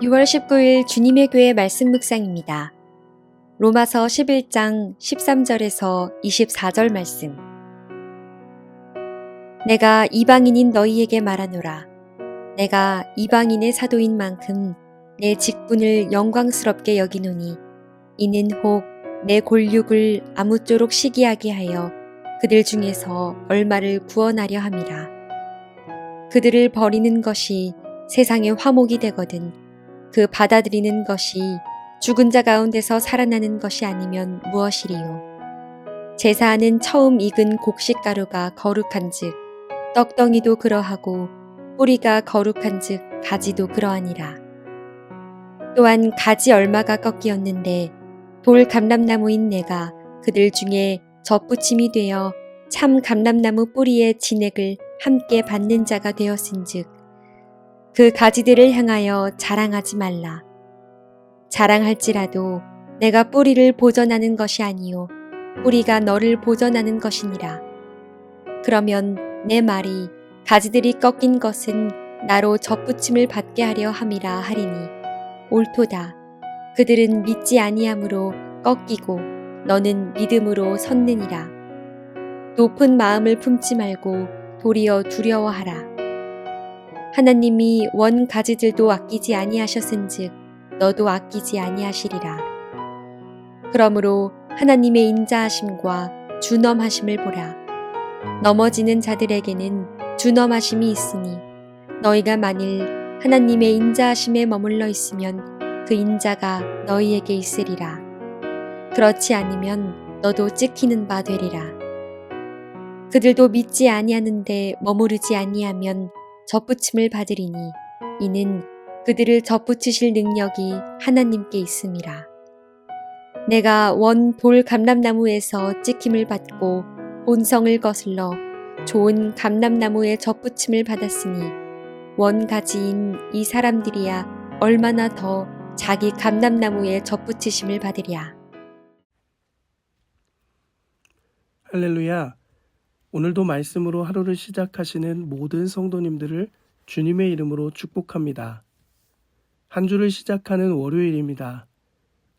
6월 19일 주님의 교회 말씀 묵상입니다. 로마서 11장 13절에서 24절 말씀. 내가 이방인인 너희에게 말하노라. 내가 이방인의 사도인 만큼 내 직분을 영광스럽게 여기노니 이는 혹 내 골육을 아무쪼록 시기하게 하여 그들 중에서 얼마를 구원하려 함이라. 그들을 버리는 것이 세상의 화목이 되거든 그 받아들이는 것이 죽은 자 가운데서 살아나는 것이 아니면 무엇이리요. 제사하는 처음 익은 곡식가루가 거룩한즉 떡덩이도 그러하고 뿌리가 거룩한즉 가지도 그러하니라. 또한 가지 얼마가 꺾이었는데 돌 감람나무인 내가 그들 중에 젖붙임이 되어 참 감람나무 뿌리의 진액을 함께 받는 자가 되었은즉 그 가지들을 향하여 자랑하지 말라. 자랑할지라도 내가 뿌리를 보전하는 것이 아니요 뿌리가 너를 보전하는 것이니라. 그러면 내 말이 가지들이 꺾인 것은 나로 젖붙임을 받게 하려 함이라 하리니 옳도다. 그들은 믿지 아니함으로 꺾이고 너는 믿음으로 섰느니라. 높은 마음을 품지 말고 도리어 두려워하라. 하나님이 원 가지들도 아끼지 아니하셨은즉 너도 아끼지 아니하시리라. 그러므로 하나님의 인자하심과 준엄하심을 보라. 넘어지는 자들에게는 준엄하심이 있으니 너희가 만일 하나님의 인자하심에 머물러 있으면 그 인자가 너희에게 있으리라. 그렇지 않으면 너도 찍히는 바 되리라. 그들도 믿지 아니하는데 머무르지 아니하면 젖붙임을 받으리니 이는 그들을 젖붙이실 능력이 하나님께 있음이라. 내가 원 돌 감람나무에서 찍힘을 받고 본성을 거슬러 좋은 감람나무의 젖붙임을 받았으니 원 가지인 이 사람들이야 얼마나 더 자기 감람나무의 젖붙이심을 받으랴. 할렐루야. 오늘도 말씀으로 하루를 시작하시는 모든 성도님들을 주님의 이름으로 축복합니다. 한 주를 시작하는 월요일입니다.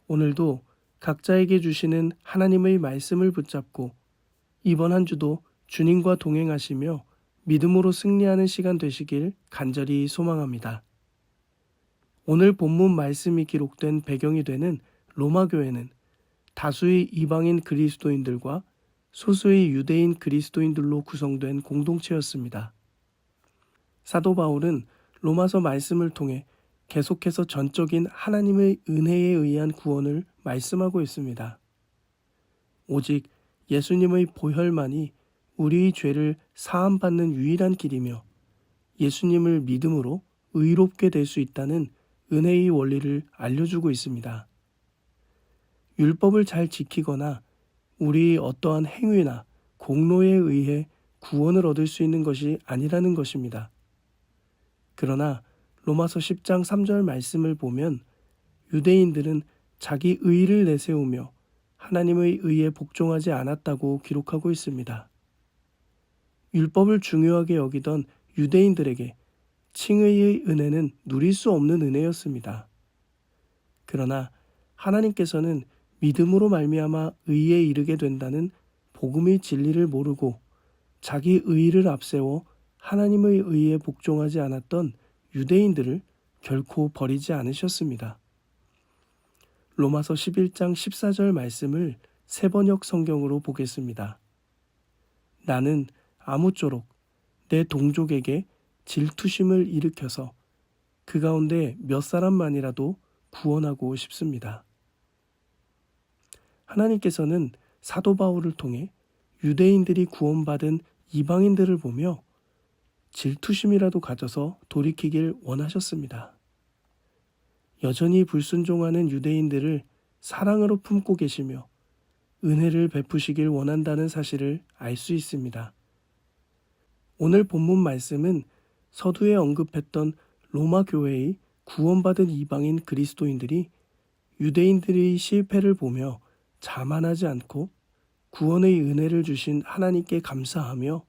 오늘도 각자에게 주시는 하나님의 말씀을 붙잡고 이번 한 주도 주님과 동행하시며 믿음으로 승리하는 시간 되시길 간절히 소망합니다. 오늘 본문 말씀이 기록된 배경이 되는 로마 교회는 다수의 이방인 그리스도인들과 소수의 유대인 그리스도인들로 구성된 공동체였습니다. 사도 바울은 로마서 말씀을 통해 계속해서 전적인 하나님의 은혜에 의한 구원을 말씀하고 있습니다. 오직 예수님의 보혈만이 우리의 죄를 사함받는 유일한 길이며 예수님을 믿음으로 의롭게 될 수 있다는 은혜의 원리를 알려주고 있습니다. 율법을 잘 지키거나 우리의 어떠한 행위나 공로에 의해 구원을 얻을 수 있는 것이 아니라는 것입니다. 그러나 로마서 10장 3절 말씀을 보면 유대인들은 자기 의를 내세우며 하나님의 의에 복종하지 않았다고 기록하고 있습니다. 율법을 중요하게 여기던 유대인들에게 칭의의 은혜는 누릴 수 없는 은혜였습니다. 그러나 하나님께서는 믿음으로 말미암아 의에 이르게 된다는 복음의 진리를 모르고 자기 의를 앞세워 하나님의 의에 복종하지 않았던 유대인들을 결코 버리지 않으셨습니다. 로마서 11장 14절 말씀을 세번역 성경으로 보겠습니다. 나는 아무쪼록 내 동족에게 질투심을 일으켜서 그 가운데 몇 사람만이라도 구원하고 싶습니다. 하나님께서는 사도 바울을 통해 유대인들이 구원받은 이방인들을 보며 질투심이라도 가져서 돌이키길 원하셨습니다. 여전히 불순종하는 유대인들을 사랑으로 품고 계시며 은혜를 베푸시길 원한다는 사실을 알 수 있습니다. 오늘 본문 말씀은 서두에 언급했던 로마 교회의 구원받은 이방인 그리스도인들이 유대인들의 실패를 보며 자만하지 않고 구원의 은혜를 주신 하나님께 감사하며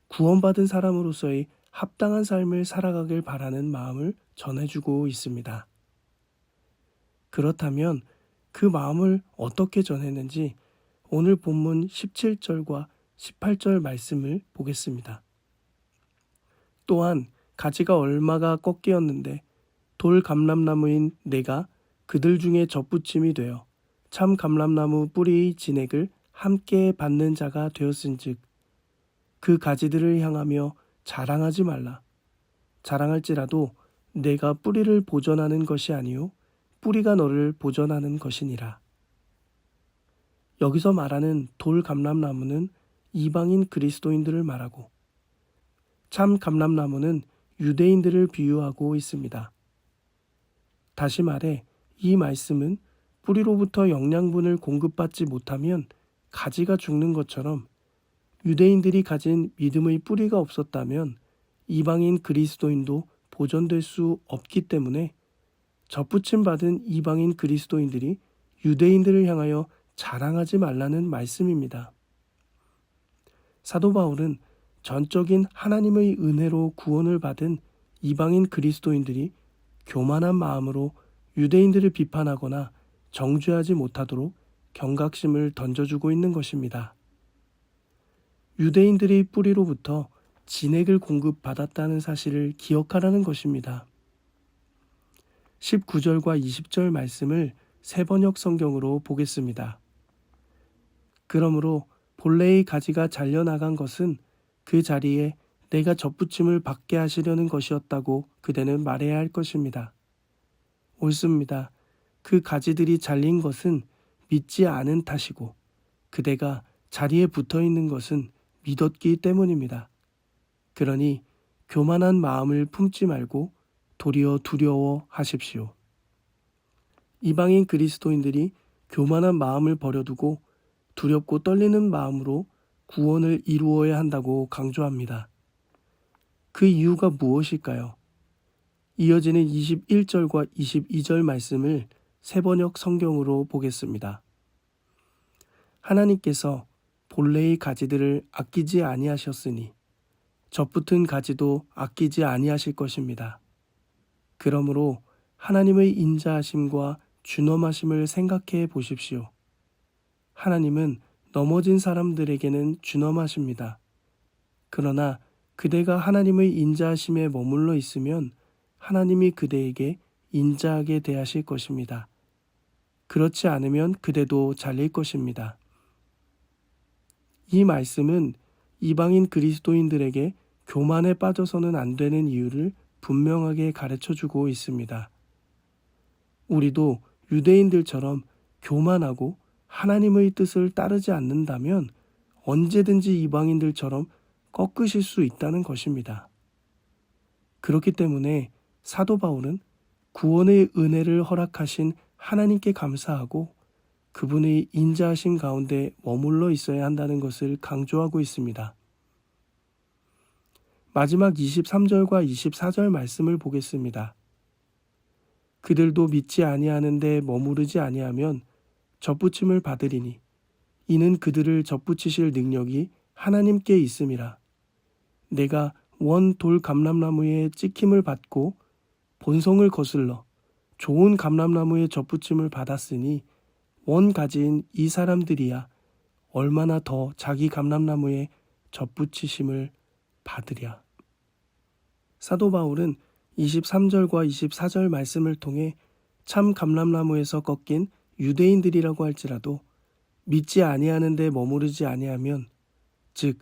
구원받은 사람으로서의 합당한 삶을 살아가길 바라는 마음을 전해주고 있습니다. 그렇다면 그 마음을 어떻게 전했는지 오늘 본문 17절과 18절 말씀을 보겠습니다. 또한 가지가 얼마가 꺾이었는데 돌 감람나무인 내가 그들 중에 젖붙임이 되어 참 감람나무 뿌리의 진액을 함께 받는 자가 되었은즉 그 가지들을 향하며 자랑하지 말라. 자랑할지라도 내가 뿌리를 보전하는 것이 아니요 뿌리가 너를 보전하는 것이니라. 여기서 말하는 돌 감람나무는 이방인 그리스도인들을 말하고 참 감람나무는 유대인들을 비유하고 있습니다. 다시 말해 이 말씀은 뿌리로부터 영양분을 공급받지 못하면 가지가 죽는 것처럼 유대인들이 가진 믿음의 뿌리가 없었다면 이방인 그리스도인도 보존될 수 없기 때문에 젖붙임 받은 이방인 그리스도인들이 유대인들을 향하여 자랑하지 말라는 말씀입니다. 사도 바울은 전적인 하나님의 은혜로 구원을 받은 이방인 그리스도인들이 교만한 마음으로 유대인들을 비판하거나 정죄하지 못하도록 경각심을 던져주고 있는 것입니다. 유대인들이 뿌리로부터 진액을 공급받았다는 사실을 기억하라는 것입니다. 19절과 20절 말씀을 세번역 성경으로 보겠습니다. 그러므로 본래의 가지가 잘려나간 것은 그 자리에 내가 젖붙임을 받게 하시려는 것이었다고 그대는 말해야 할 것입니다. 옳습니다. 그 가지들이 잘린 것은 믿지 않은 탓이고 그대가 자리에 붙어 있는 것은 믿었기 때문입니다. 그러니 교만한 마음을 품지 말고 도리어 두려워하십시오. 이방인 그리스도인들이 교만한 마음을 버려두고 두렵고 떨리는 마음으로 구원을 이루어야 한다고 강조합니다. 그 이유가 무엇일까요? 이어지는 21절과 22절 말씀을 세번역 성경으로 보겠습니다. 하나님께서 본래의 가지들을 아끼지 아니하셨으니 젖붙은 가지도 아끼지 아니하실 것입니다. 그러므로 하나님의 인자하심과 준엄하심을 생각해 보십시오. 하나님은 넘어진 사람들에게는 준엄하십니다. 그러나 그대가 하나님의 인자하심에 머물러 있으면 하나님이 그대에게 인자하게 대하실 것입니다. 그렇지 않으면 그대도 잘릴 것입니다. 이 말씀은 이방인 그리스도인들에게 교만에 빠져서는 안 되는 이유를 분명하게 가르쳐주고 있습니다. 우리도 유대인들처럼 교만하고 하나님의 뜻을 따르지 않는다면 언제든지 이방인들처럼 꺾으실 수 있다는 것입니다. 그렇기 때문에 사도 바울은 구원의 은혜를 허락하신 하나님께 감사하고 그분의 인자하신 가운데 머물러 있어야 한다는 것을 강조하고 있습니다. 마지막 23절과 24절 말씀을 보겠습니다. 그들도 믿지 아니하는데 머무르지 아니하면 젖붙임을 받으리니 이는 그들을 젖붙이실 능력이 하나님께 있음이라. 내가 원 돌 감람나무에 찍힘을 받고 본성을 거슬러 좋은 감람나무의 젖붙임을 받았으니 원 가지인 이 사람들이야 얼마나 더 자기 감람나무에 젖붙이심을 받으랴. 사도 바울은 23절과 24절 말씀을 통해 참 감람나무에서 꺾인 유대인들이라고 할지라도 믿지 아니하는데 머무르지 아니하면, 즉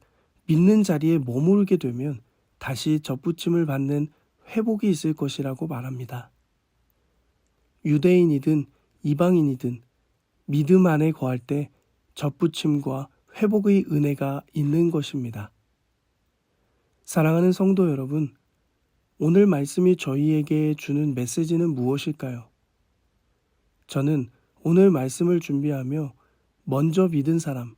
믿는 자리에 머무르게 되면 다시 젖붙임을 받는 회복이 있을 것이라고 말합니다. 유대인이든 이방인이든 믿음 안에 거할 때 젖붙임과 회복의 은혜가 있는 것입니다. 사랑하는 성도 여러분, 오늘 말씀이 저희에게 주는 메시지는 무엇일까요? 저는 오늘 말씀을 준비하며 먼저 믿은 사람,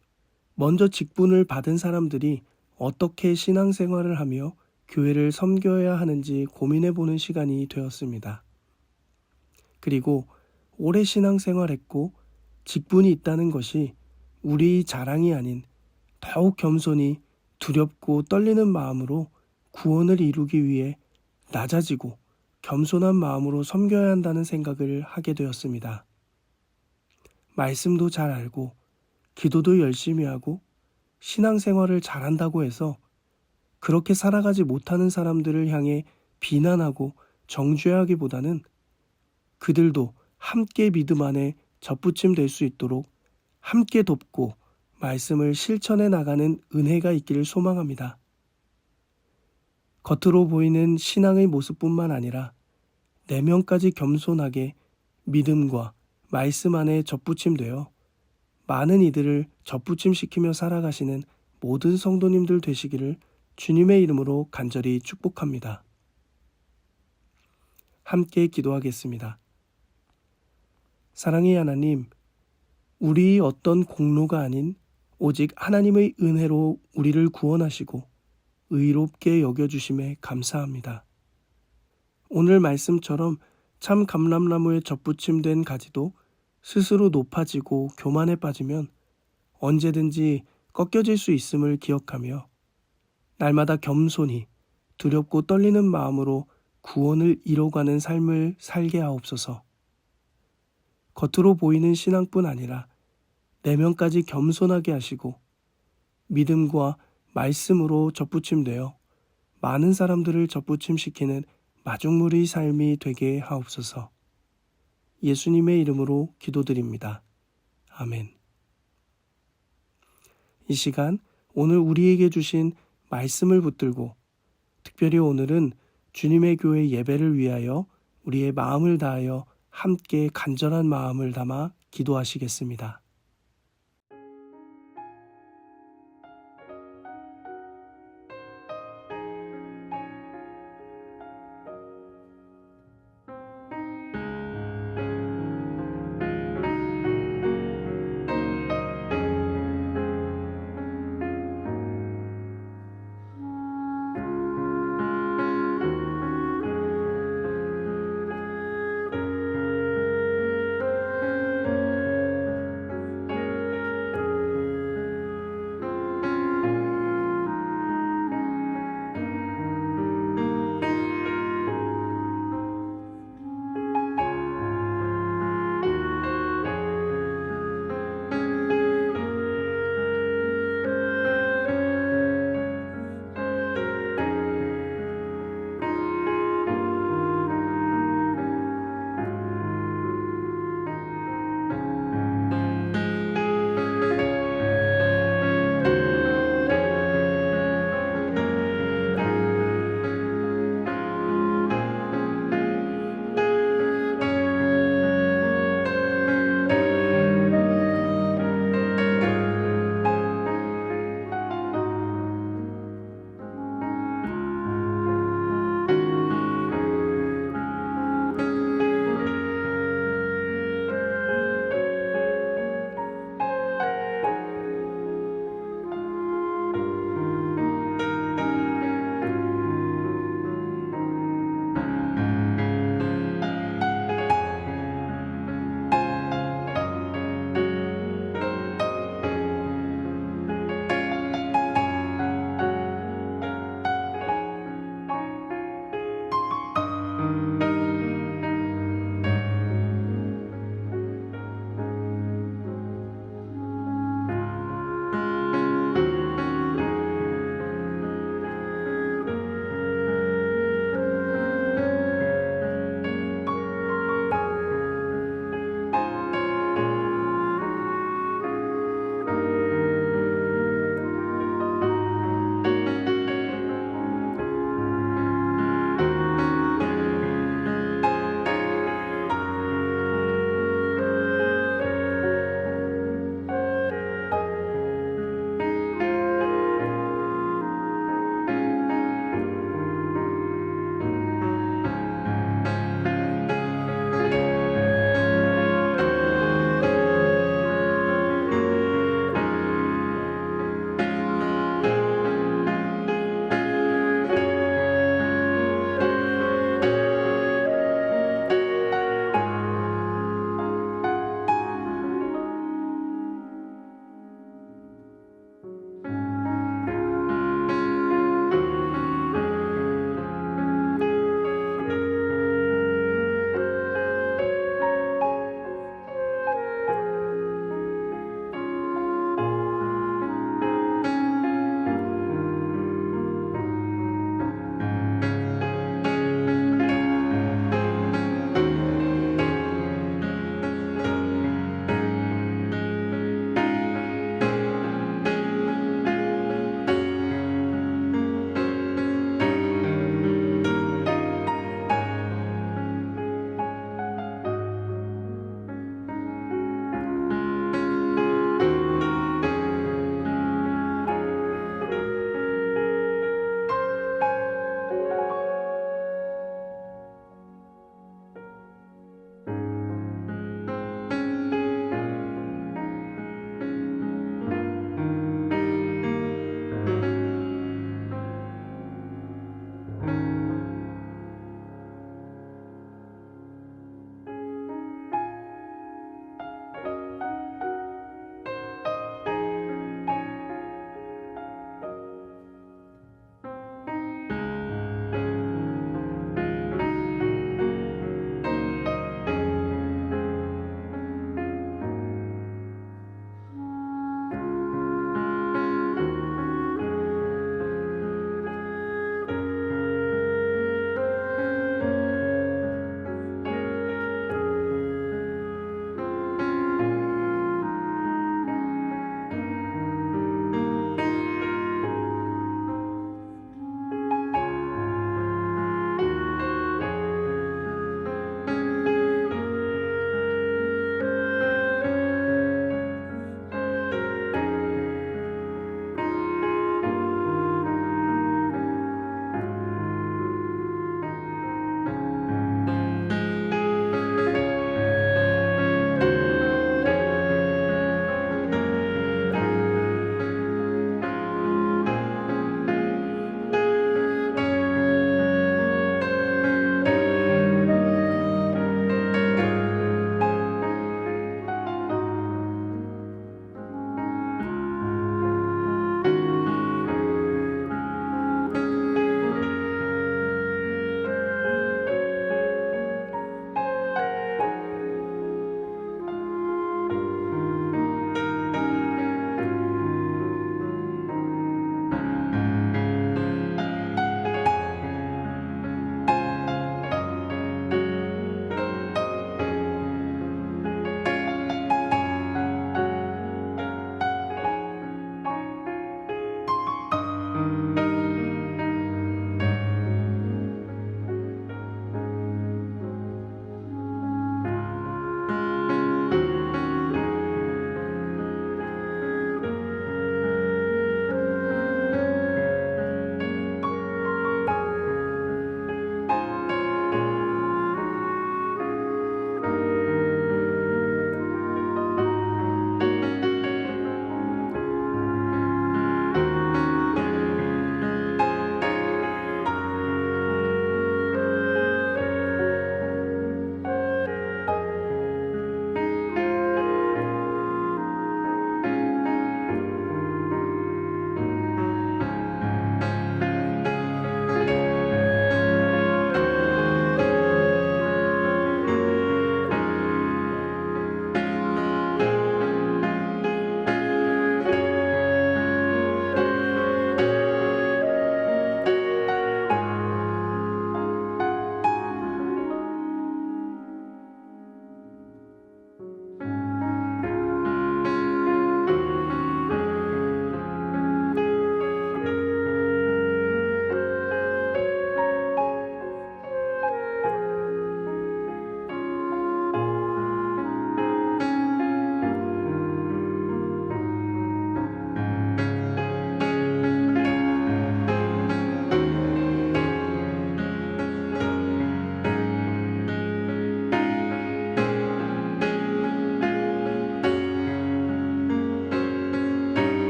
먼저 직분을 받은 사람들이 어떻게 신앙생활을 하며 교회를 섬겨야 하는지 고민해보는 시간이 되었습니다. 그리고 오래 신앙생활했고 직분이 있다는 것이 우리의 자랑이 아닌 더욱 겸손히 두렵고 떨리는 마음으로 구원을 이루기 위해 낮아지고 겸손한 마음으로 섬겨야 한다는 생각을 하게 되었습니다. 말씀도 잘 알고 기도도 열심히 하고 신앙생활을 잘한다고 해서 그렇게 살아가지 못하는 사람들을 향해 비난하고 정죄하기보다는 그들도 함께 믿음 안에 접붙임 될 수 있도록 함께 돕고 말씀을 실천해 나가는 은혜가 있기를 소망합니다. 겉으로 보이는 신앙의 모습뿐만 아니라 내면까지 겸손하게 믿음과 말씀 안에 접붙임되어 많은 이들을 접붙임시키며 살아가시는 모든 성도님들 되시기를 주님의 이름으로 간절히 축복합니다. 함께 기도하겠습니다. 사랑의 하나님, 우리의 어떤 공로가 아닌 오직 하나님의 은혜로 우리를 구원하시고 의롭게 여겨주심에 감사합니다. 오늘 말씀처럼 참 감람나무에 접붙임된 가지도 스스로 높아지고 교만에 빠지면 언제든지 꺾여질 수 있음을 기억하며 날마다 겸손히 두렵고 떨리는 마음으로 구원을 이뤄가는 삶을 살게 하옵소서. 겉으로 보이는 신앙뿐 아니라 내면까지 겸손하게 하시고 믿음과 말씀으로 접붙임되어 많은 사람들을 접붙임시키는 마중물의 삶이 되게 하옵소서. 예수님의 이름으로 기도드립니다. 아멘. 이 시간 오늘 우리에게 주신 말씀을 붙들고 특별히 오늘은 주님의 교회 예배를 위하여 우리의 마음을 다하여 함께 간절한 마음을 담아 기도하시겠습니다.